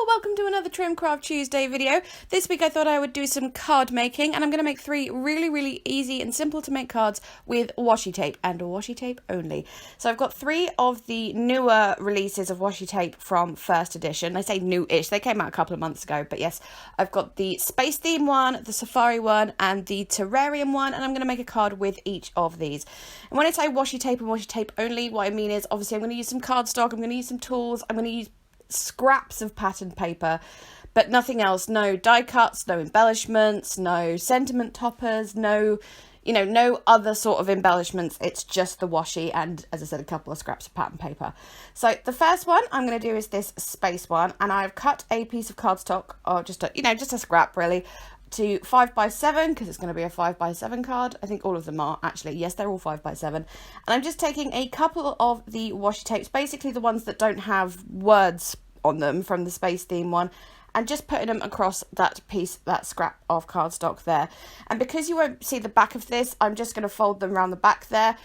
welcome to another Trimcraft Tuesday video. This week I thought I would do some card making, and I'm going to make three really easy and simple to make cards with washi tape and washi tape only. So I've got three of the newer releases of washi tape from first edition. I say new-ish, they came out a couple of months ago, but yes, I've got the space theme one, the safari one, and the terrarium one, and I'm going to make a card with each of these. And when I say washi tape and washi tape only, what I mean is obviously I'm going to use some cardstock, I'm going to use some tools, I'm going to use scraps of patterned paper, but nothing else. No die cuts, no embellishments, no sentiment toppers, no other sort of embellishments. It's just the washi and, as I said, a couple of scraps of patterned paper. So the first one I'm going to do is this space one, and I've cut a piece of cardstock, or just a scrap really, to 5x7 because it's going to be a 5x7 card. I think all of them are actually. Yes, they're all 5x7. And I'm just taking a couple of the washi tapes, basically the ones that don't have words on them from the space theme one, and just putting them across that piece, that scrap of cardstock there. And because you won't see the back of this, I'm just going to fold them around the back there.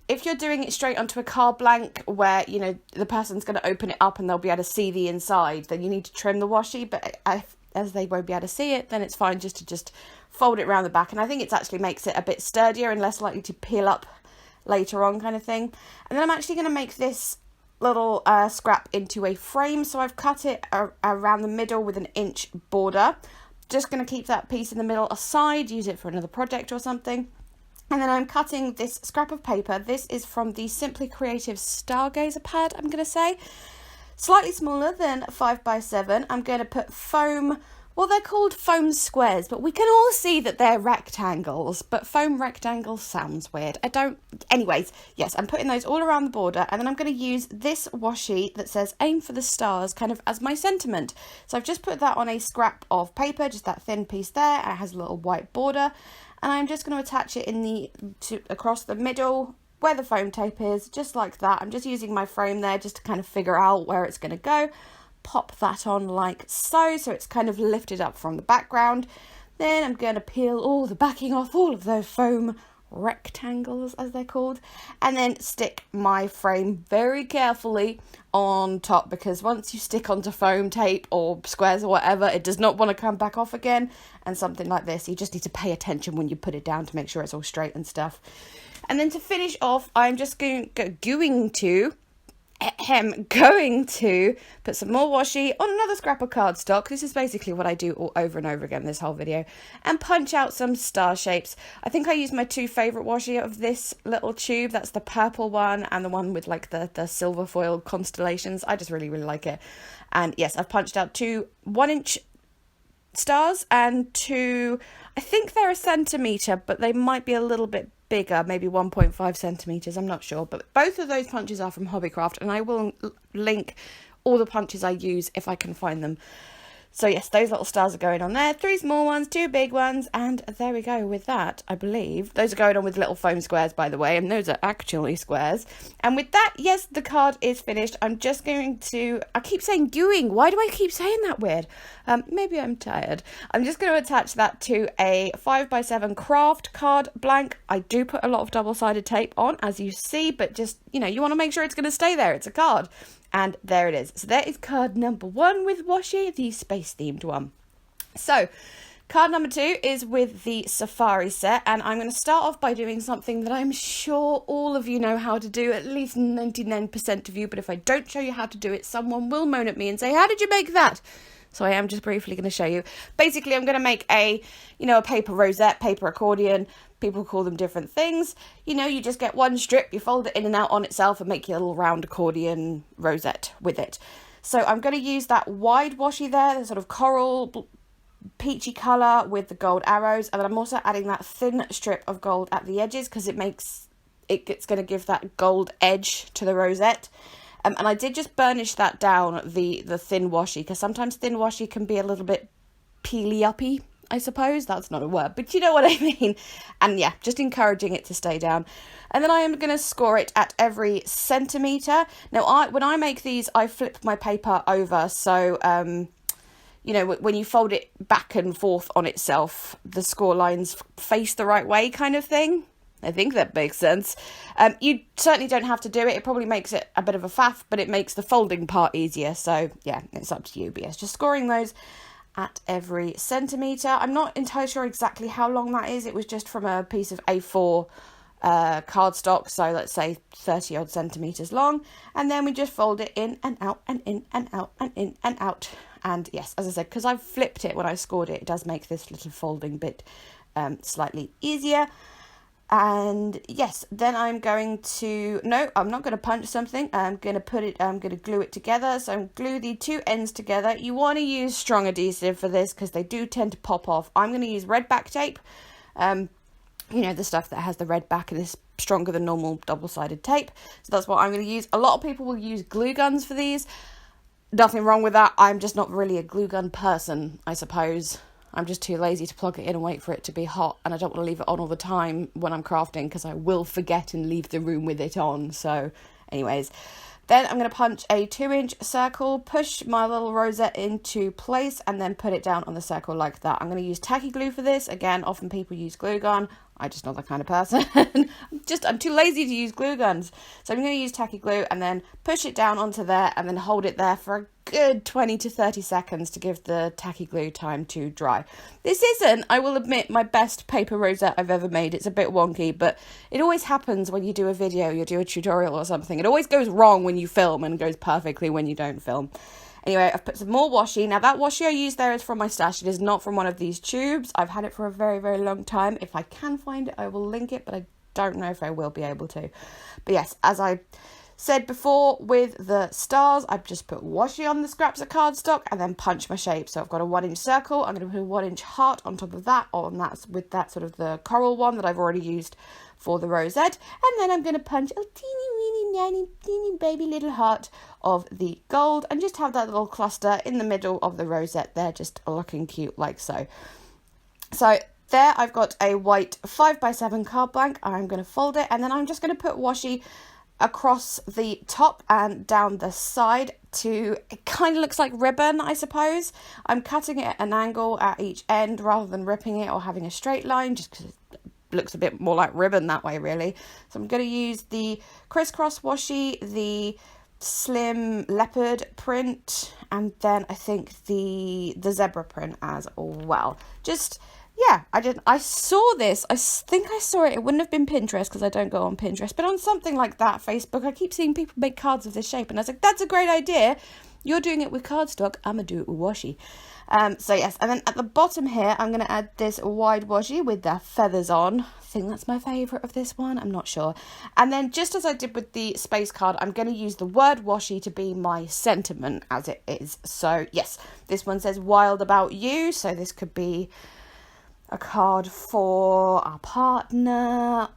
If you're doing it straight onto a card blank where, the person's going to open it up and they'll be able to see the inside, then you need to trim the washi, but as they won't be able to see it, then it's fine just to fold it around the back. And I think it actually makes it a bit sturdier and less likely to peel up later on, kind of thing. And then I'm actually going to make this little scrap into a frame, so I've cut it around the middle with an inch border. Just going to keep that piece in the middle aside, use it for another project or something. And then I'm cutting this scrap of paper. This is from the Simply Creative Stargazer pad, I'm going to say. Slightly smaller than 5x7. I'm going to put foam, well, they're called foam squares, but we can all see that they're rectangles, but foam rectangles sounds weird. Anyways, yes, I'm putting those all around the border, and then I'm going to use this washi that says aim for the stars kind of as my sentiment. So I've just put that on a scrap of paper, just that thin piece there. It has a little white border, and I'm just going to attach it across the middle where the foam tape is, just like that. I'm just using my frame there just to kind of figure out where it's going to go. Pop that on like so it's kind of lifted up from the background. Then I'm going to peel all the backing off all of those foam rectangles, as they're called, and then stick my frame very carefully on top, because once you stick onto foam tape or squares or whatever, it does not want to come back off again. And something like this, you just need to pay attention when you put it down to make sure it's all straight and stuff. And then to finish off, I'm just going to put some more washi on another scrap of cardstock. This is basically what I do all over and over again this whole video, and punch out some star shapes. I think I use my two favourite washi of this little tube. That's the purple one and the one with like the silver foil constellations. I just really like it. And yes, I've punched out two 1-inch stars and two, I think they're 1 centimetre, but they might be a little bit bigger, maybe 1.5 centimeters, I'm not sure, but both of those punches are from Hobbycraft, and I will link all the punches I use if I can find them. So yes, those little stars are going on there, 3 small ones, 2 big ones, and there we go with that, I believe. Those are going on with little foam squares, by the way, and those are actually squares. And with that, yes, the card is finished. I'm just going to, I keep saying doing, why do I keep saying that weird? Maybe I'm tired. I'm just going to attach that to a 5x7 craft card blank. I do put a lot of double-sided tape on, as you see, but just, you want to make sure it's going to stay there. It's a card. And there it is. So there is card number 1 with washi, the space-themed one. So card number 2 is with the safari set, and I'm going to start off by doing something that I'm sure all of you know how to do, at least 99% of you, but if I don't show you how to do it, someone will moan at me and say, how did you make that? So I am just briefly going to show you. Basically, I'm going to make a paper rosette, paper accordion. People call them different things. You just get one strip, you fold it in and out on itself and make your little round accordion rosette with it. So I'm going to use that wide washi there, the sort of coral peachy colour with the gold arrows. And then I'm also adding that thin strip of gold at the edges because it's going to give that gold edge to the rosette. And I did just burnish that down, the thin washi, because sometimes thin washi can be a little bit peely-uppy, I suppose. That's not a word, but you know what I mean. And yeah, just encouraging it to stay down. And then I am going to score it at every centimetre. Now, when I make these, I flip my paper over, so, when you fold it back and forth on itself, the score lines face the right way kind of thing. I think that makes sense. You certainly don't have to do it. It probably makes it a bit of a faff, but it makes the folding part easier. So yeah, it's up to you. But yes, just scoring those at every centimetre. I'm not entirely sure exactly how long that is. It was just from a piece of A4 cardstock, so let's say 30 odd centimetres long. And then we just fold it in and out and in and out and in and out. And yes, as I said, because I've flipped it when I scored it, it does make this little folding bit slightly easier. And yes, then I'm going to, no, I'm not going to punch something. I'm going to glue it together. So glue the two ends together. You want to use strong adhesive for this because they do tend to pop off. I'm going to use red back tape. You know, the stuff that has the red back and is stronger than normal double-sided tape. So that's what I'm going to use. A lot of people will use glue guns for these. Nothing wrong with that. I'm just not really a glue gun person, I suppose. I'm just too lazy to plug it in and wait for it to be hot, and I don't want to leave it on all the time when I'm crafting because I will forget and leave the room with it on. So anyways, then I'm going to punch a 2-inch circle, push my little rosette into place, and then put it down on the circle like that. I'm going to use tacky glue for this. Again, often people use glue gun. I'm just not that kind of person. I'm too lazy to use glue guns. So I'm going to use tacky glue and then push it down onto there and then hold it there for a good 20 to 30 seconds to give the tacky glue time to dry. This isn't, I will admit, my best paper rosette I've ever made. It's a bit wonky, but it always happens when you do a video, you do a tutorial or something. It always goes wrong when you film and goes perfectly when you don't film. Anyway, I've put some more washi. Now, that washi I use there is from my stash. It is not from one of these tubes. I've had it for a very, very long time. If I can find it, I will link it, but I don't know if I will be able to. But yes, as I said before with the stars, I've just put washi on the scraps of cardstock and then punch my shape. So I've got a 1-inch circle. I'm going to put a 1-inch heart on top of that, with that sort of the coral one that I've already used for the rosette. And then I'm going to punch a teeny weeny nanny teeny baby little heart of the gold and just have that little cluster in the middle of the rosette there, just looking cute like so. So there I've got a white 5x7 card blank. I'm going to fold it and then I'm just going to put washi across the top and down the side to, it kind of looks like ribbon, I suppose. I'm cutting it at an angle at each end rather than ripping it or having a straight line, just because it looks a bit more like ribbon that way, really. So I'm going to use the crisscross washi, the slim leopard print, and then I think the zebra print as well. Just, yeah, I saw this. I think I saw it. It wouldn't have been Pinterest because I don't go on Pinterest, but on something like that, Facebook, I keep seeing people make cards of this shape, and I was like, that's a great idea. You're doing it with cardstock. I'm going to do it with washi. So yes, and then at the bottom here, I'm going to add this wide washi with the feathers on. I think that's my favourite of this one. I'm not sure. And then just as I did with the space card, I'm going to use the word washi to be my sentiment as it is. So yes, this one says wild about you. So this could be a card for our partner,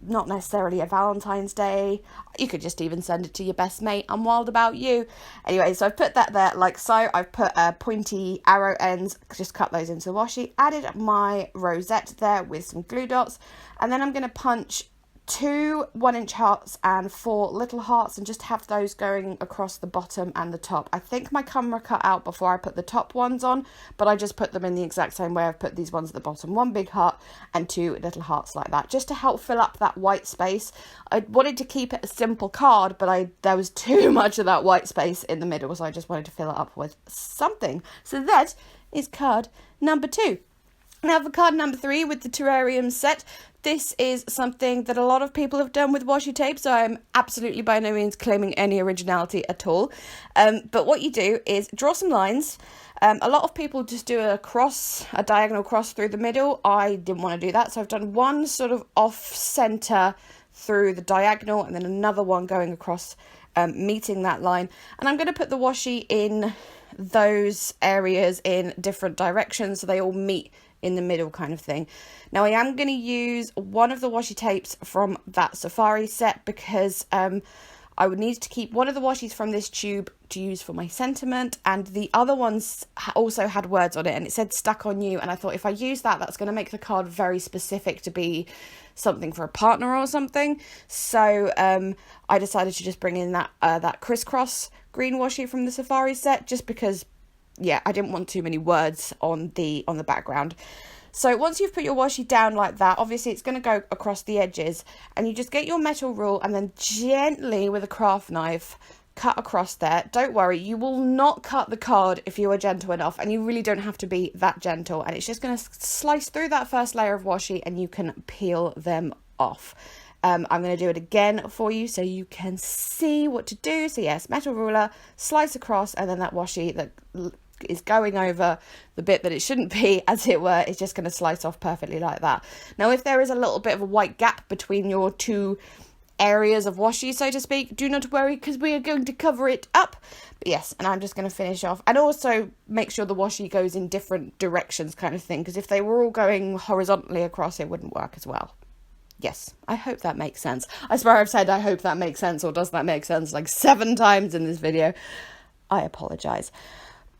not necessarily a Valentine's Day. You could just even send it to your best mate. I'm wild about you. Anyway, so I've put that there like so. I've put pointy arrow ends, just cut those into the washi, added my rosette there with some glue dots, and then I'm going to punch 2 1-inch hearts and 4 little hearts and just have those going across the bottom and the top. I think my camera cut out before I put the top ones on, but I just put them in the exact same way I've put these ones at the bottom. 1 big heart and 2 little hearts like that, just to help fill up that white space. I wanted to keep it a simple card, but there was too much of that white space in the middle, so I just wanted to fill it up with something. So that is card number 2. Now for card number 3 with the Terrarium set, this is something that a lot of people have done with washi tape, so I'm absolutely by no means claiming any originality at all. But what you do is draw some lines. A lot of people just do a diagonal cross through the middle. I didn't want to do that, so I've done one sort of off-center through the diagonal and then another one going across, meeting that line. And I'm going to put the washi in those areas in different directions so they all meet in the middle kind of thing. Now I am going to use one of the washi tapes from that safari set because I would need to keep one of the washis from this tube to use for my sentiment, and the other ones also had words on it and it said stuck on you, and I thought if I use that, that's going to make the card very specific to be something for a partner or something. So I decided to just bring in that crisscross green washi from the safari set, just because, yeah, I didn't want too many words on the background. So once you've put your washi down like that, obviously it's going to go across the edges, and you just get your metal rule and then gently with a craft knife cut across there. Don't worry, you will not cut the card if you are gentle enough, and you really don't have to be that gentle, and it's just going to slice through that first layer of washi and you can peel them off. I'm going to do it again for you so you can see what to do. So yes, metal ruler, slice across, and then that washi that is going over the bit that it shouldn't be, as it were, is just going to slice off perfectly like that. Now if there is a little bit of a white gap between your two areas of washi, so to speak, do not worry, because we are going to cover it up. But yes, and I'm just going to finish off, and also make sure the washi goes in different directions kind of thing, because if they were all going horizontally across, it wouldn't work as well. Yes, I hope that makes sense. I swear I've said I hope that makes sense, or does that make sense, like 7 times in this video. I apologise.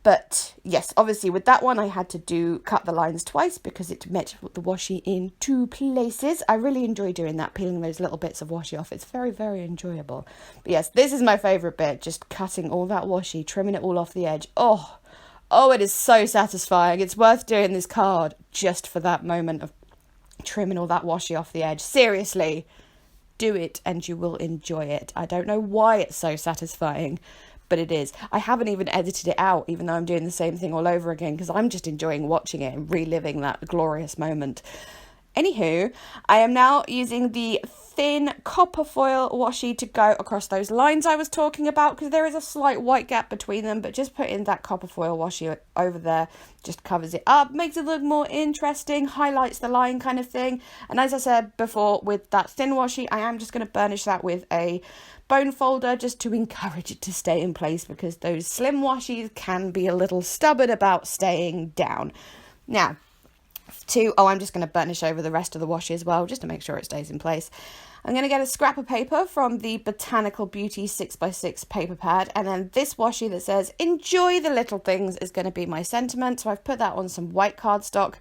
But yes, obviously with that one I had to cut the lines twice because it met the washi in 2 places. I really enjoy doing that, peeling those little bits of washi off. It's very, very enjoyable. But yes, this is my favourite bit, just cutting all that washi, trimming it all off the edge. Oh, it is so satisfying. It's worth doing this card just for that moment of trimming all that washi off the edge. Seriously, do it and you will enjoy it. I don't know why it's so satisfying, but it is. I haven't even edited it out, even though I'm doing the same thing all over again, because I'm just enjoying watching it and reliving that glorious moment. Anywho, I am now using the thin copper foil washi to go across those lines I was talking about, because there is a slight white gap between them, but just putting that copper foil washi over there just covers it up, makes it look more interesting, highlights the line kind of thing. And as I said before, with that thin washi, I am just going to burnish that with a bone folder just to encourage it to stay in place, because those slim washis can be a little stubborn about staying down. Now, I'm just going to burnish over the rest of the washi as well, just to make sure it stays in place. I'm going to get a scrap of paper from the Botanical Beauty 6x6 paper pad, and then this washi that says enjoy the little things is going to be my sentiment. So I've put that on some white cardstock,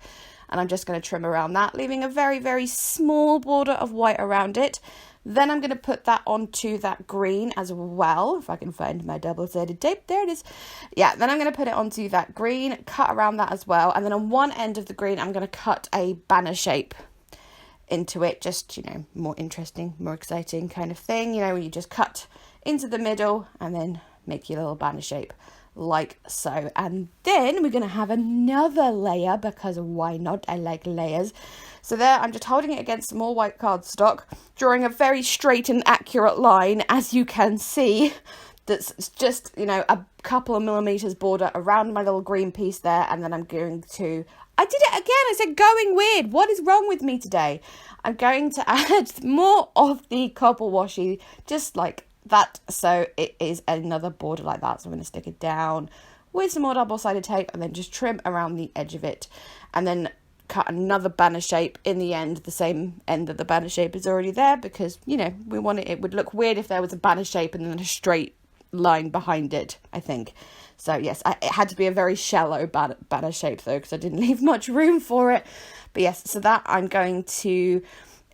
and I'm just going to trim around that, leaving a very, very small border of white around it. Then I'm going to put that onto that green as well, if I can find my double-sided tape. There it is. Yeah, then I'm going to put it onto that green, cut around that as well. And then on one end of the green, I'm going to cut a banner shape into it. Just, more interesting, more exciting kind of thing. Where you just cut into the middle and then make your little banner shape like so. And then we're going to have another layer, because why not? I like layers. So there, I'm just holding it against some more white cardstock, drawing a very straight and accurate line, as you can see, that's just, a couple of millimeters border around my little green piece there. And then I'm going to, I did it again, I said going weird. What is wrong with me today? I'm going to add more of the copper washi, just like that. So it is another border like that. So I'm going to stick it down with some more double-sided tape and then just trim around the edge of it. And then cut another banner shape in the end, the same end that the banner shape is already there, because we want it would look weird if there was a banner shape and then a straight line behind it, I think. So yes, it had to be a very shallow banner shape though, because I didn't leave much room for it. But yes, so that I'm going to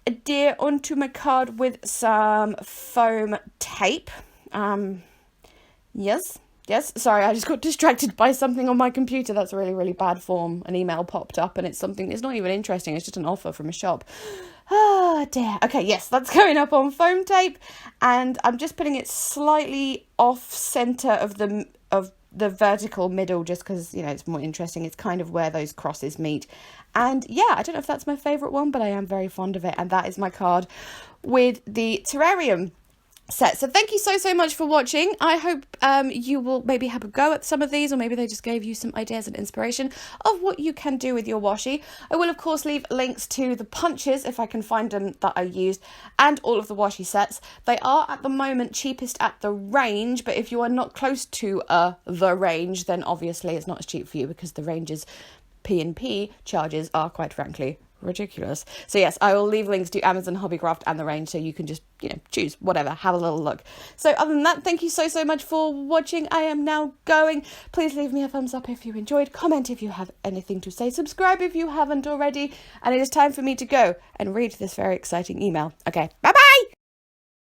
adhere onto my card with some foam tape. Yes, sorry, I just got distracted by something on my computer. That's a really, really bad form. An email popped up and it's not even interesting. It's just an offer from a shop. Oh dear. Okay, yes, that's going up on foam tape, and I'm just putting it slightly off center of the vertical middle, just because, it's more interesting. It's kind of where those crosses meet. And yeah, I don't know if that's my favorite one, but I am very fond of it. And that is my card with the Terrarium set. So thank you so much for watching. I hope you will maybe have a go at some of these, or maybe they just gave you some ideas and inspiration of what you can do with your washi. I will of course leave links to the punches, if I can find them, that I used, and all of the washi sets. They are at the moment cheapest at the range, but if you are not close to the range, then obviously it's not as cheap for you, because the range's P&P charges are, quite frankly, ridiculous. So yes, I will leave links to Amazon, Hobbycraft and the range, so you can just choose whatever, have a little look. So other than that, thank you so much for watching. I am now going. Please leave me a thumbs up if you enjoyed, comment if you have anything to say, subscribe if you haven't already, and it is time for me to go and read this very exciting email. Okay, bye bye.